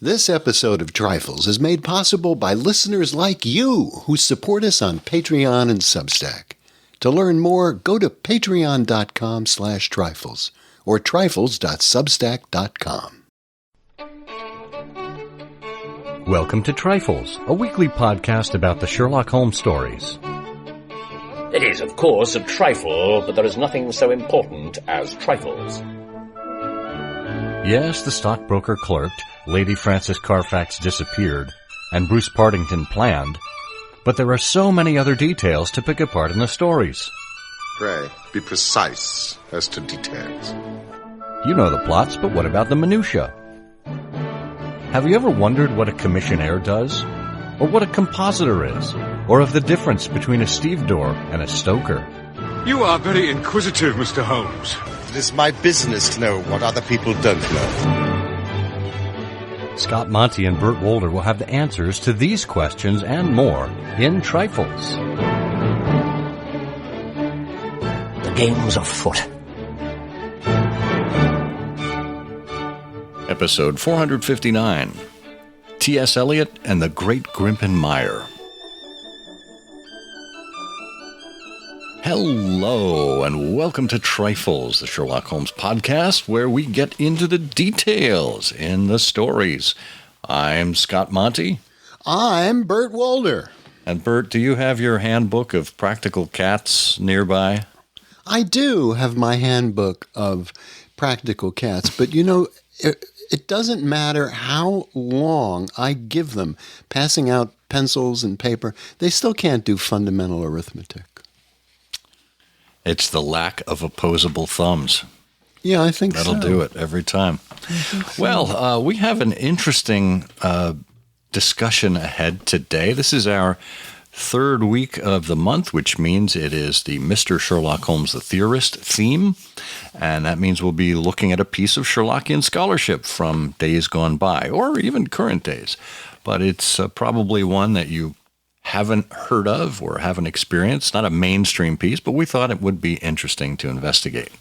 This episode of Trifles is made possible by listeners like you who support us on Patreon and Substack. To learn more, go to patreon.com/trifles or trifles.substack.com. Welcome to Trifles, a weekly podcast about the Sherlock Holmes stories. It is, of course, a trifle, but there is nothing so important as trifles. Yes, the stockbroker clerked, Lady Frances Carfax disappeared, and Bruce Partington planned, but there are so many other details to pick apart in the stories. Pray, be precise as to details. You know the plots, but what about the minutiae? Have you ever wondered what a commissionaire does? Or what a compositor is? Or of the difference between a stevedore and a stoker? You are very inquisitive, Mr. Holmes. It is my business to know what other people don't know. Scott Monty and Bert Wolder will have the answers to these questions and more in Trifles. The game's afoot. Episode 459, T.S. Eliot and the Great Grimpen Mire. Hello, and welcome to Trifles, the Sherlock Holmes podcast, where we get into the details in the stories. I'm Scott Monty. I'm Bert Wolder. And Bert, do you have your handbook of practical cats nearby? I do have my handbook of practical cats, but you know, it doesn't matter how long I give them passing out pencils and paper, they still can't do fundamental arithmetic. It's the lack of opposable thumbs. Yeah, I think That'll do it every time. Well, we have an interesting discussion ahead today. This is our third week of the month, which means it is the Mr. Sherlock Holmes the Theorist theme. And that means we'll be looking at a piece of Sherlockian scholarship from days gone by, or even current days. But it's probably one that you haven't heard of or haven't experienced. Not a mainstream piece, but we thought it would be interesting to investigate.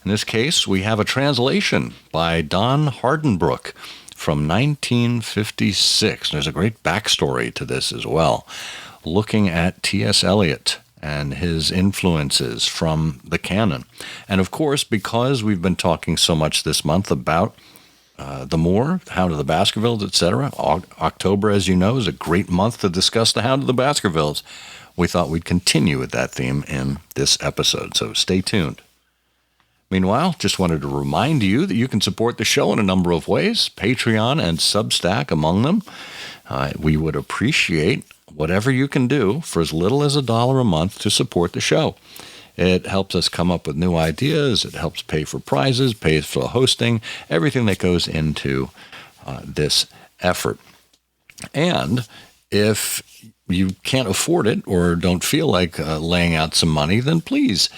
In this case, we have a translation by Don Hardenbrook from 1956. There's a great backstory to this as well, looking at T.S. Eliot and his influences from the canon. And of course, because we've been talking so much this month about the Moor, Hound of the Baskervilles, etc. October, as you know, is a great month to discuss the Hound of the Baskervilles. We thought we'd continue with that theme in this episode, so stay tuned. Meanwhile, just wanted to remind you that you can support the show in a number of ways, Patreon and Substack among them. We would appreciate whatever you can do for as little as $1 a month to support the show. It helps us come up with new ideas. It helps pay for prizes, pays for hosting, everything that goes into this effort. And if you can't afford it or don't feel like laying out some money, then please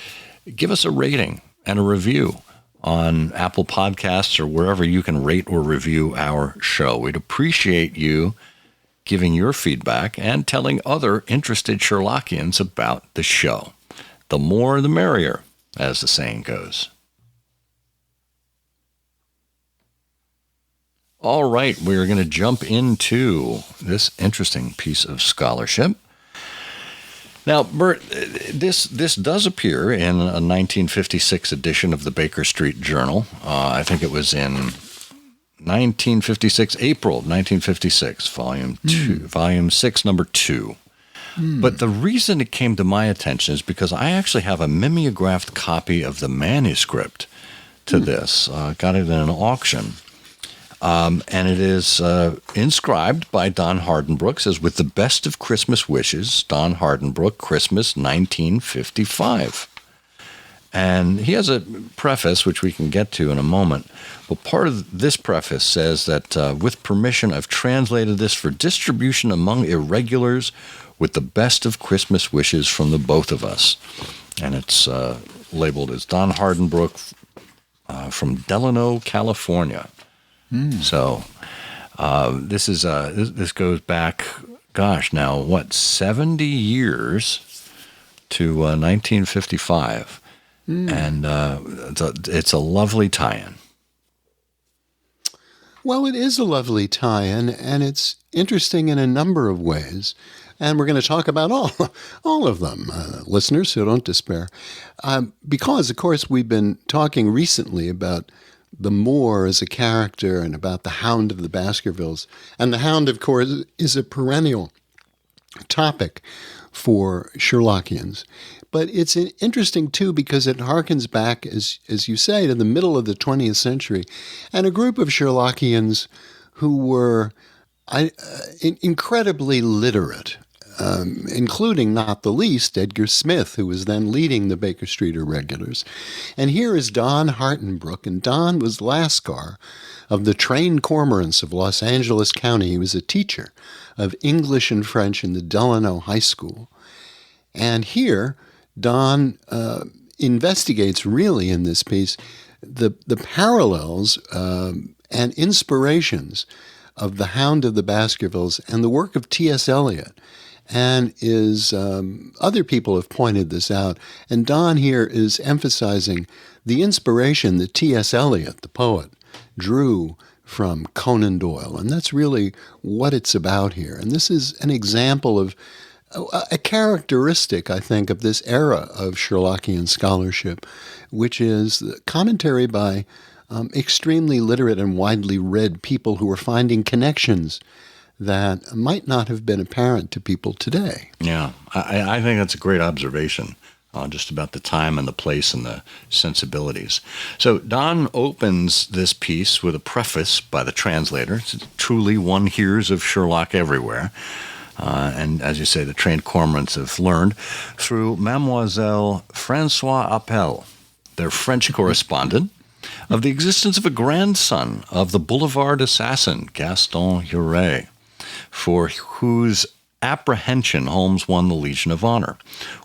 give us a rating and a review on Apple Podcasts or wherever you can rate or review our show. We'd appreciate you giving your feedback and telling other interested Sherlockians about the show. The more, the merrier, as the saying goes. All right, we're going to jump into this interesting piece of scholarship. Now, Bert, this does appear in a 1956 edition of the Baker Street Journal. I think it was in 1956, April 1956, volume 6, number 2. But the reason it came to my attention is because I actually have a mimeographed copy of the manuscript to this. Got it in an auction. And it is inscribed by Don Hardenbrook. Says, "With the best of Christmas wishes, Don Hardenbrook, Christmas 1955. And he has a preface, which we can get to in a moment. But part of this preface says that, with permission, I've translated this for distribution among irregulars with the best of Christmas wishes from the both of us. And it's labeled as Don Hardenbrook from Delano, California. So this goes back, now, 70 years to 1955. And it's a lovely tie-in. Well, it is a lovely tie-in, and it's interesting in a number of ways. And we're going to talk about all of them, listeners, so don't despair. Because, of course, we've been talking recently about the Moor as a character and about the Hound of the Baskervilles. And the Hound, of course, is a perennial topic for Sherlockians. But it's interesting, too, because it harkens back, as you say, to the middle of the 20th century, and a group of Sherlockians who were incredibly literate, including, not the least, Edgar Smith, who was then leading the Baker Street Irregulars. And here is Don Hardenbrook, and Don was Lascar of the trained cormorants of Los Angeles County. He was a teacher of English and French in the Delano High School. And here, Don investigates, really, in this piece, the parallels and inspirations of The Hound of the Baskervilles and the work of T.S. Eliot. And other people have pointed this out. And Don here is emphasizing the inspiration that T.S. Eliot, the poet, drew from Conan Doyle. And that's really what it's about here. And this is an example of a characteristic, I think, of this era of Sherlockian scholarship, which is the commentary by extremely literate and widely read people who are finding connections that might not have been apparent to people today. Yeah, I think that's a great observation, just about the time and the place and the sensibilities. So Don opens this piece with a preface by the translator. It's truly one hears of Sherlock everywhere. And as you say, the trained cormorants have learned through Mademoiselle Francois Appel, their French correspondent, of the existence of a grandson of the Boulevard Assassin, Gaston Huret, for whose apprehension Holmes won the Legion of Honor.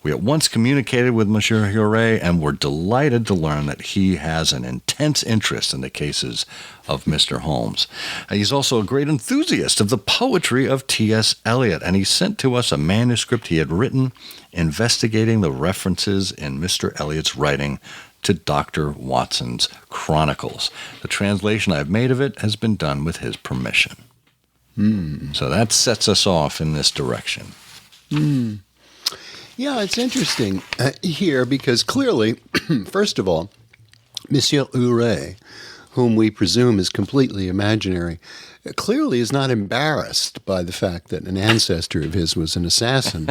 We at once communicated with Monsieur Huret and were delighted to learn that he has an intense interest in the cases of Mr. Holmes. He's also a great enthusiast of the poetry of T.S. Eliot, and he sent to us a manuscript he had written investigating the references in Mr. Eliot's writing to Dr. Watson's Chronicles. The translation I've made of it has been done with his permission. So that sets us off in this direction. Yeah, it's interesting here because clearly, first of all, Monsieur Huret, whom we presume is completely imaginary, clearly is not embarrassed by the fact that an ancestor of his was an assassin.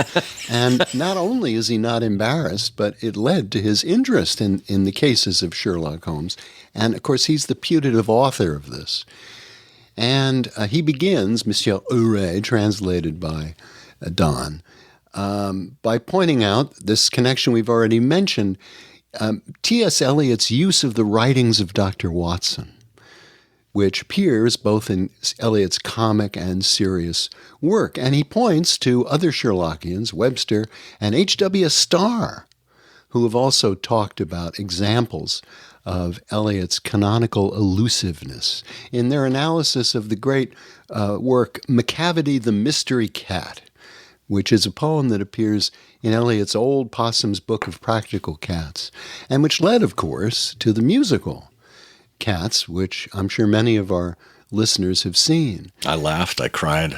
And not only is he not embarrassed, but it led to his interest in the cases of Sherlock Holmes. And, of course, he's the putative author of this. And he begins, Monsieur Huret, translated by Don, by pointing out this connection we've already mentioned, T.S. Eliot's use of the writings of Dr. Watson, which appears both in Eliot's comic and serious work. And he points to other Sherlockians, Webster and H.W. Starr, who have also talked about examples of Eliot's canonical elusiveness in their analysis of the great work Macavity the Mystery Cat, which is a poem that appears in Eliot's Old Possum's Book of Practical Cats, and which led, of course, to the musical Cats, which I'm sure many of our listeners have seen. I laughed, I cried.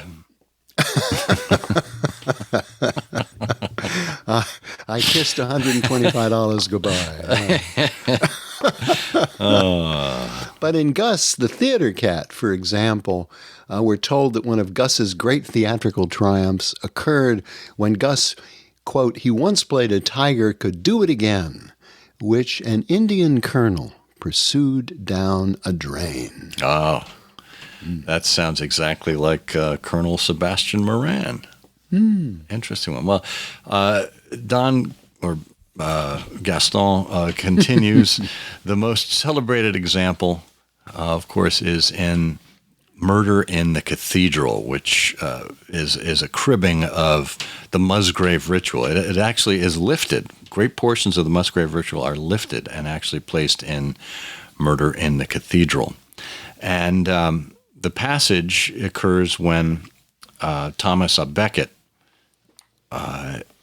I kissed $125 goodbye. But in Gus, the theater cat, for example, we're told that one of Gus's great theatrical triumphs occurred when Gus, quote, he once played a tiger, could do it again, which an Indian colonel pursued down a drain. Oh, that sounds exactly like Colonel Sebastian Moran. Interesting one. Well, Don, or Gaston, continues. The most celebrated example, of course, is in Murder in the Cathedral, which is a cribbing of the Musgrave Ritual. It actually is lifted. Great portions of the Musgrave Ritual are lifted and actually placed in Murder in the Cathedral. And the passage occurs when Thomas à Becket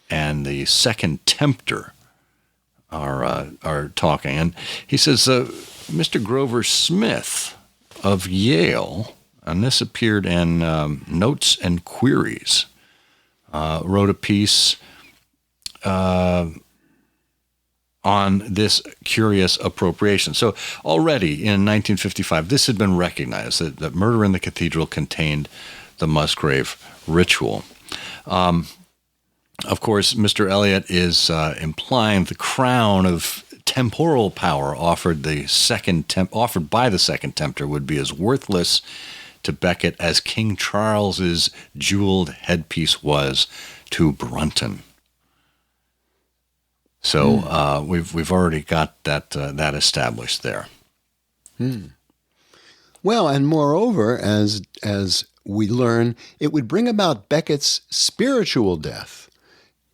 and the second tempter are talking. And he says, Mr. Grover Smith of Yale, and this appeared in Notes and Queries, wrote a piece on this curious appropriation. So already in 1955, this had been recognized that Murder in the Cathedral contained the Musgrave Ritual. Of course, Mr. Eliot is implying the crown of temporal power offered by the second tempter would be as worthless to Becket as King Charles's jeweled headpiece was to Brunton. So we've already got that established there. Well, and moreover, as we learn, it would bring about Becket's spiritual death,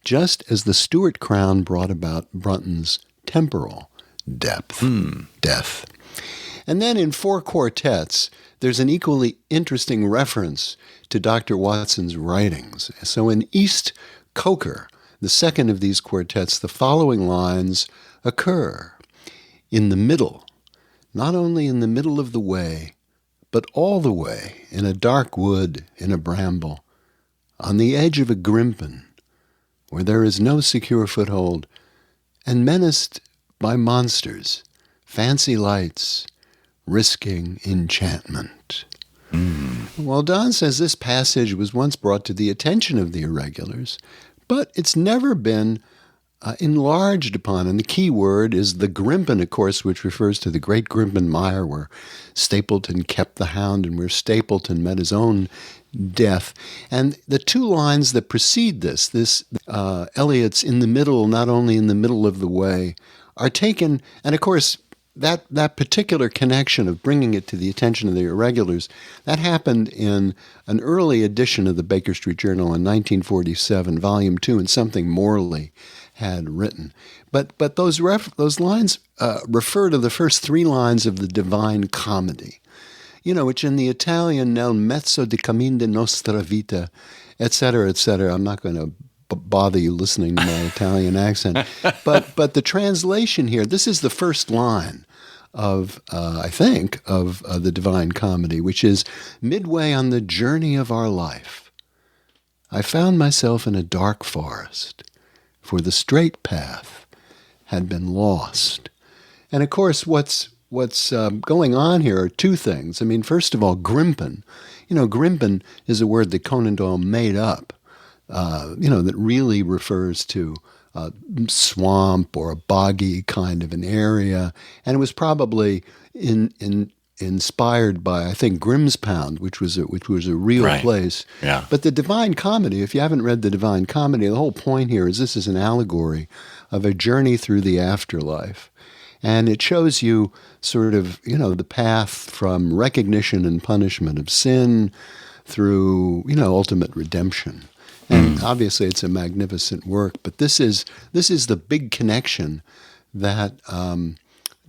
just as the Stuart crown brought about Brunton's temporal death. And then in Four Quartets, there's an equally interesting reference to Dr. Watson's writings. So in East Coker, the second of these quartets, the following lines occur. In the middle, not only in the middle of the way, but all the way, in a dark wood, in a bramble, on the edge of a Grimpen, where there is no secure foothold, and menaced by monsters, fancy lights, risking enchantment. Well, Don says this passage was once brought to the attention of the irregulars, but it's never been enlarged upon. And the key word is the Grimpen, of course, which refers to the great Grimpen Mire, where Stapleton kept the Hound and where Stapleton met his own death. And the two lines that precede this Eliot's in the middle, not only in the middle of the way, are taken, and of course, that particular connection of bringing it to the attention of the irregulars, that happened in an early edition of the Baker Street Journal in 1947, Volume 2, and something Morley had written. But those lines refer to the first three lines of the Divine Comedy, which in the Italian, nel mezzo di cammin de nostra vita, etc., etc. I'm not going to bother you listening to my Italian accent. But the translation here, this is the first line of, I think, of the Divine Comedy, which is, midway on the journey of our life, I found myself in a dark forest, for the straight path had been lost. And of course, what's going on here are two things. I mean, first of all, Grimpen. Grimpen is a word that Conan Doyle made up. That really refers to a swamp or a boggy kind of an area. And it was probably inspired by, I think, Grimspound, which was a real place. Yeah. But the Divine Comedy, if you haven't read the Divine Comedy, the whole point here is this is an allegory of a journey through the afterlife. And it shows you sort of, the path from recognition and punishment of sin through, ultimate redemption. And obviously it's a magnificent work, but this is the big connection that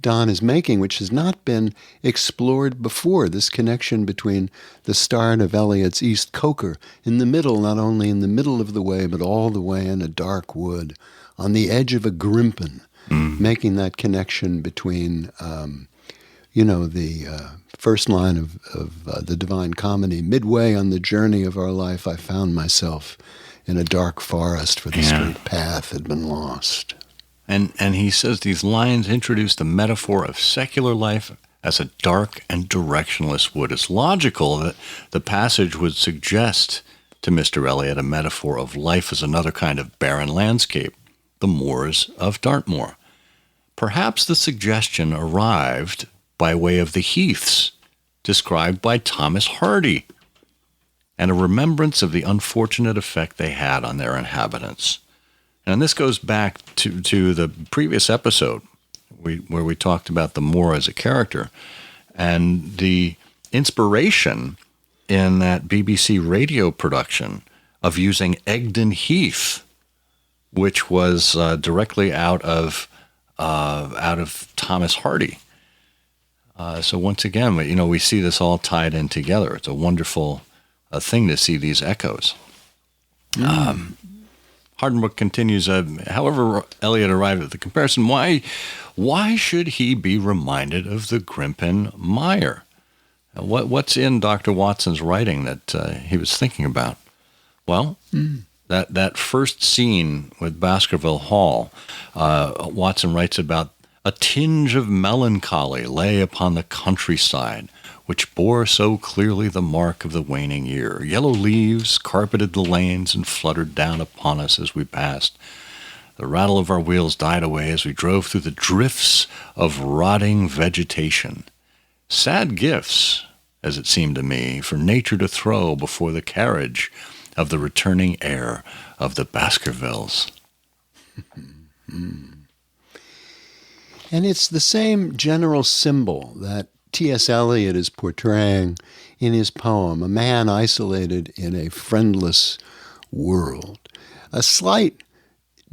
Don is making, which has not been explored before, this connection between the start of Eliot's East Coker, in the middle, not only in the middle of the way, but all the way in a dark wood, on the edge of a Grimpen, making that connection between, the first line of the Divine Comedy, midway on the journey of our life, I found myself in a dark forest, for the straight path had been lost. And he says these lines introduce the metaphor of secular life as a dark and directionless wood. It's logical that the passage would suggest to Mr. Eliot a metaphor of life as another kind of barren landscape, the moors of Dartmoor. Perhaps the suggestion arrived by way of the heaths described by Thomas Hardy, and a remembrance of the unfortunate effect they had on their inhabitants. And this goes back to the previous episode where we talked about the Moor as a character, and the inspiration in that BBC radio production of using Egdon Heath, which was directly out of Thomas Hardy. So once again, we see this all tied in together. It's a wonderful thing to see these echoes. Hardenbrook continues, however Eliot arrived at the comparison, why should he be reminded of the Grimpen Mire? What's in Dr. Watson's writing that he was thinking about? Well, that first scene with Baskerville Hall, Watson writes about a tinge of melancholy lay upon the countryside, which bore so clearly the mark of the waning year. Yellow leaves carpeted the lanes and fluttered down upon us as we passed. The rattle of our wheels died away as we drove through the drifts of rotting vegetation. Sad gifts, as it seemed to me, for nature to throw before the carriage of the returning heir of the Baskervilles. And it's the same general symbol that T.S. Eliot is portraying in his poem, A Man Isolated in a Friendless World. A slight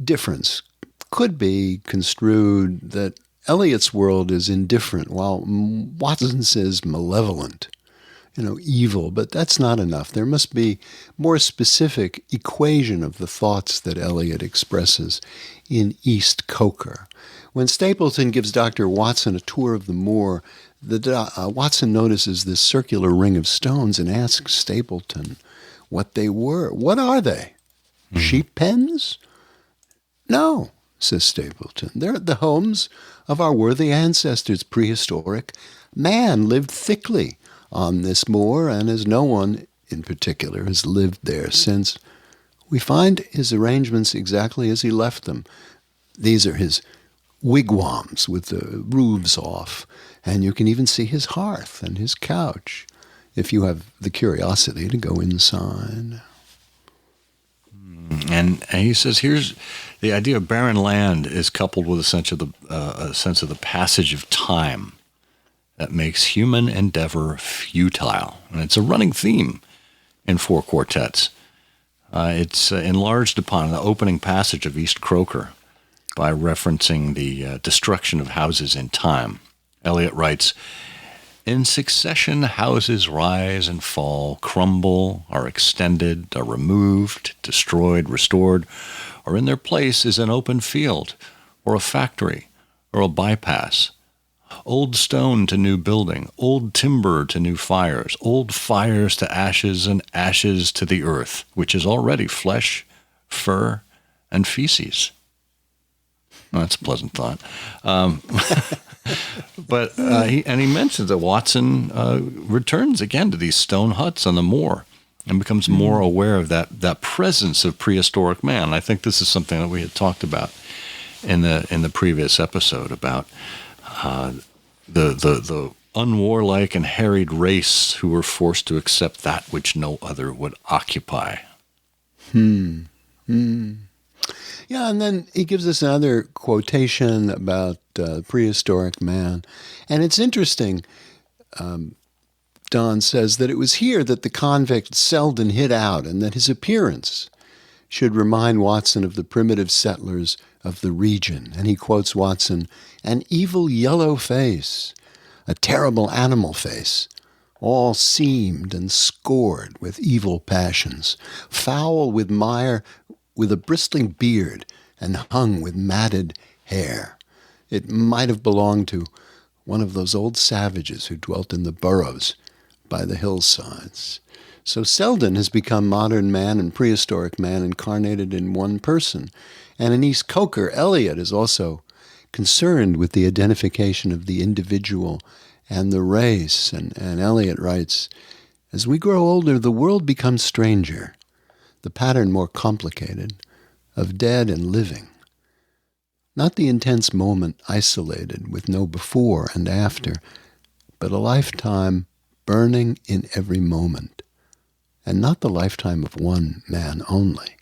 difference could be construed that Eliot's world is indifferent, while Watson's is malevolent, evil, but that's not enough. There must be more specific equation of the thoughts that Eliot expresses in East Coker. When Stapleton gives Dr. Watson a tour of the moor, Watson notices this circular ring of stones and asks Stapleton what they were. What are they? Sheep pens? No, says Stapleton. They're the homes of our worthy ancestors. Prehistoric man lived thickly on this moor, and as no one in particular has lived there since, we find his arrangements exactly as he left them. These are his wigwams with the roofs off, and you can even see his hearth and his couch if you have the curiosity to go inside. And he says, here's the idea of barren land is coupled with a sense of the passage of time that makes human endeavor futile. And it's a running theme in Four Quartets. It's enlarged upon the opening passage of East Croker by referencing the destruction of houses in time. Eliot writes, in succession, houses rise and fall, crumble, are extended, are removed, destroyed, restored, or in their place is an open field, or a factory, or a bypass. Old stone to new building, old timber to new fires, old fires to ashes, and ashes to the earth, which is already flesh, fur, and feces. Well, that's a pleasant thought. But he mentions that Watson returns again to these stone huts on the moor and becomes more aware of that presence of prehistoric man. I think this is something that we had talked about in the previous episode about the unwarlike and harried race who were forced to accept that which no other would occupy. Yeah, and then he gives us another quotation about prehistoric man. And it's interesting, Don says, that it was here that the convict Selden hid out, and that his appearance should remind Watson of the primitive settlers of the region. And he quotes Watson, an evil yellow face, a terrible animal face, all seamed and scored with evil passions, foul with mire, with a bristling beard, and hung with matted hair. It might have belonged to one of those old savages who dwelt in the burrows by the hillsides. So Selden has become modern man and prehistoric man incarnated in one person. And in East Coker, Eliot is also concerned with the identification of the individual and the race. And Eliot writes, as we grow older, the world becomes stranger, the pattern more complicated, of dead and living. Not the intense moment isolated with no before and after, but a lifetime burning in every moment. And not the lifetime of one man only,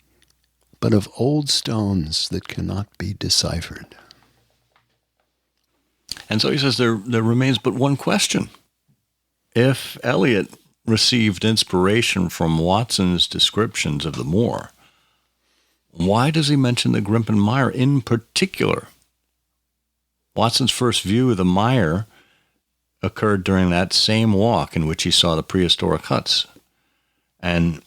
but of old stones that cannot be deciphered. And so he says there remains but one question. If Eliot received inspiration from Watson's descriptions of the moor, why does he mention the Grimpen Mire in particular? Watson's first view of the mire occurred during that same walk in which he saw the prehistoric huts. And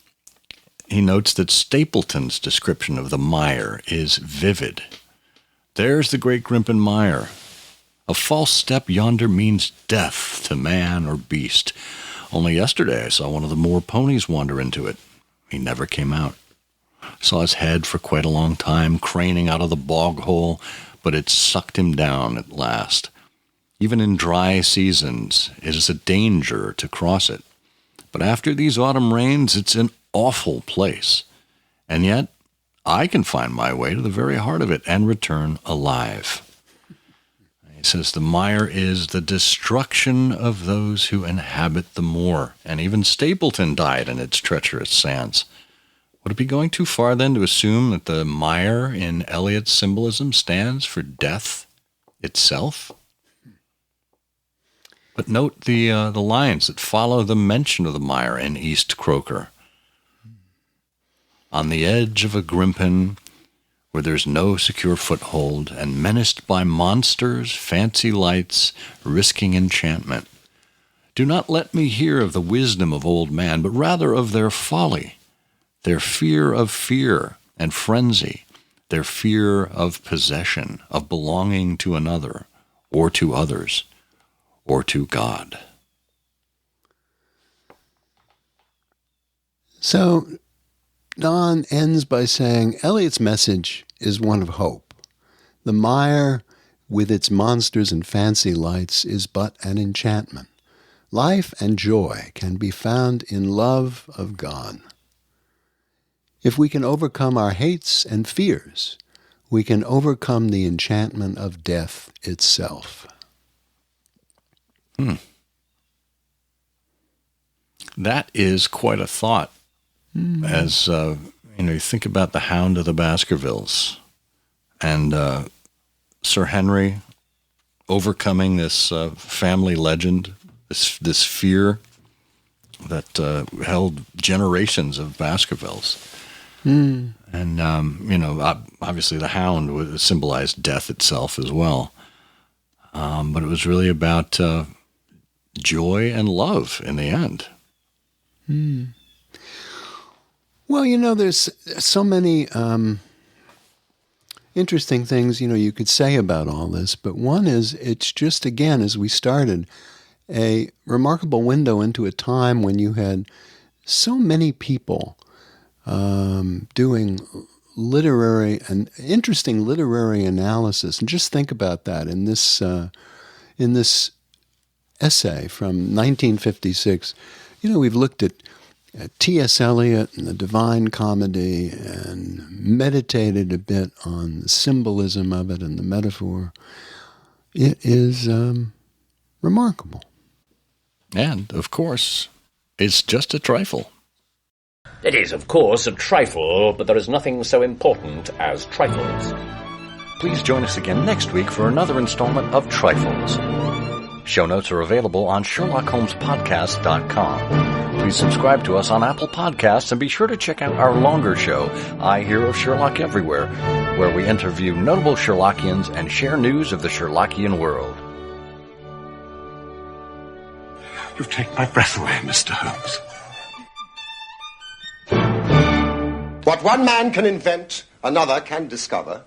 he notes that Stapleton's description of the mire is vivid. There's the great Grimpen Mire, A false step yonder means death to man or beast. Only yesterday I saw one of the moor ponies wander into it. He never came out. I saw his head for quite a long time, craning out of the bog hole, but it sucked him down at last. Even in dry seasons, it is a danger to cross it. But after these autumn rains, it's an awful place. And yet, I can find my way to the very heart of it and return alive. He says the mire is the destruction of those who inhabit the moor, and even Stapleton died in its treacherous sands. Would it be going too far, then, to assume that the mire in Eliot's symbolism stands for death itself? But note the lines that follow the mention of the mire in East Croker. On the edge of a Grimpen, where there's no secure foothold, and menaced by monsters, fancy lights, risking enchantment. Do not let me hear of the wisdom of old man, but rather of their folly, their fear of fear and frenzy, their fear of possession, of belonging to another, or to others, or to God. So, Don ends by saying, Eliot's message is one of hope. The mire, with its monsters and fancy lights, is but an enchantment. Life and joy can be found in love of God. If we can overcome our hates and fears, we can overcome the enchantment of death itself. That is quite a thought. As you think about the Hound of the Baskervilles and Sir Henry overcoming this family legend, this fear that held generations of Baskervilles. And, obviously the Hound would symbolize death itself as well. But it was really about joy and love in the end. Well, there's so many interesting things, you could say about all this. But one is, it's just, again, as we started, a remarkable window into a time when you had so many people doing literary and interesting literary analysis. And just think about that in this essay from 1956. We've looked at T.S. Eliot and the Divine Comedy and meditated a bit on the symbolism of it and the metaphor. It is remarkable. And, of course, it's just a trifle. It is, of course, a trifle, but there is nothing so important as trifles. Please join us again next week for another installment of Trifles. Show notes are available on SherlockHolmesPodcast.com. Please subscribe to us on Apple Podcasts and be sure to check out our longer show, I Hear of Sherlock Everywhere, where we interview notable Sherlockians and share news of the Sherlockian world. You've taken my breath away, Mr. Holmes. What one man can invent, another can discover.